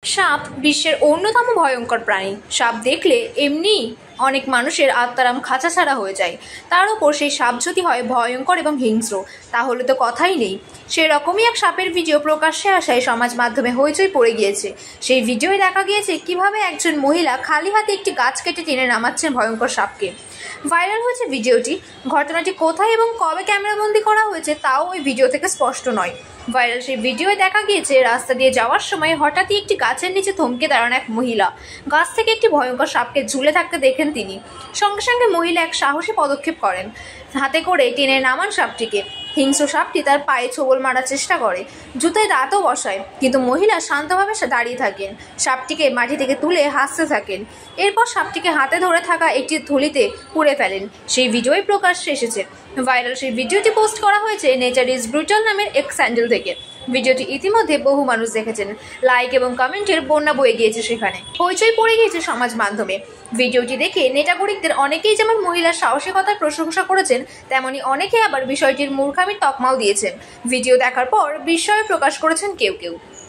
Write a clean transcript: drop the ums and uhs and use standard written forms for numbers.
সাপ বিশ্বের অন্যতম ভয়ঙ্কর প্রাণী। সাপ দেখলে এমনি অনেক মানুষের আত্মারাম খাঁচা ছাড়া হয়ে যায়। তার উপর সেই সাপ যদি হয় ভয়ঙ্কর এবং হিংস্র, তাহলে তো কথাই নেই। সেরকমই এক সাপের ভিডিও প্রকাশ্যে আসায় সমাজ মাধ্যমে হইচই পড়ে গিয়েছে। সেই ভিডিওয় দেখা গিয়েছে কিভাবে একজন মহিলা খালি হাতে একটি গাছ কেটে টেনে নামাচ্ছেন ভয়ঙ্কর সাপকে। ভাইরাল হয়েছে ভিডিওটি। ঘটনাটি কোথায় এবং কবে ক্যামেরাবন্দি করা হয়েছে তাও ওই ভিডিও থেকে স্পষ্ট নয়। ভাইরাল সেই ভিডিওয় দেখা গিয়েছে রাস্তা দিয়ে যাওয়ার সময় হঠাৎই একটি গাছের নিচে থমকে দাঁড়ান এক মহিলা। গাছ থেকে একটি ভয়ঙ্কর সাপকে ঝুলে থাকতে দেখেন তিনি। সঙ্গে সঙ্গে মহিলা এক সাহসী পদক্ষেপ করেন, হাতে করে টেনে নামান সাপটিকে। হিংস্র সাপটি তার পায়ে ছোবল মারার চেষ্টা করে, জুতোয় দাঁতও বসায়, কিন্তু মহিলা শান্তভাবে দাঁড়িয়ে থাকেন, সাপটিকে মাটি থেকে তুলে হাসতে থাকেন। এরপর সাপটিকে হাতে ধরে থাকা একটি থলিতে পুড়ে ফেলেন। সেই ভিডিওই প্রকাশ্যে এসেছে। ভাইরাল সেই ভিডিওটি পোস্ট করা হয়েছে নেচার ইজ ব্রুটাল নামের এক স্যান্ডেল থেকে। ভিডিওটি ইতিমধ্যে বহু মানুষ দেখেছেন। লাইক এবং কমেন্টের বন্যা বয়ে গিয়েছে, সেখানে হইচই পড়ে গিয়েছে সমাজ মাধ্যমে। ভিডিওটি দেখে নেটাগরিকদের অনেকেই যেমন মহিলার সাহসিকতার প্রশংসা করেছেন, তেমনি অনেকে আবার বিষয়টির মূর্খামির তকমাও দিয়েছেন। ভিডিও দেখার পর বিস্ময় প্রকাশ করেছেন কেউ কেউ।